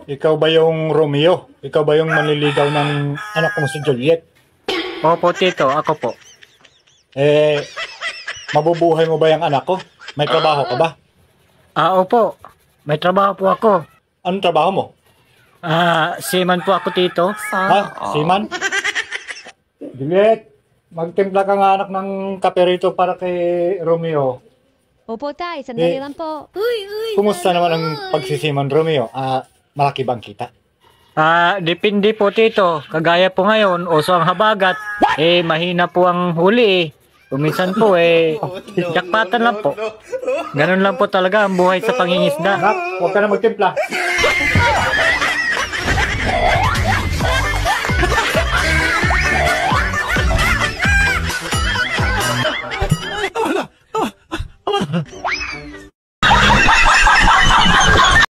ikaw ba yung Romeo? Ikaw ba yung manliligaw ng anak kong si Juliet? Opo, Tito. Ako po. Eh, mabubuhay mo ba yung anak ko? May trabaho ka ba? Opo. May trabaho po ako. Anong trabaho mo? Seaman po ako, Tito. Ha? Seaman? Juliet, magtimpla ka nga anak ng kape rito para kay Romeo. Opo, tay. Sandali Eh, lang po. Kumusta naman ang pagsisiman, Romeo? Malaki bang kita? Depende po, Tito. Kagaya po ngayon, uso ang habagat. Mahina po ang huli eh. Kuminsan po jakpatan lang po. Ganun lang po talaga ang buhay sa pangingisda. Anak, huwag ka na magtimpla.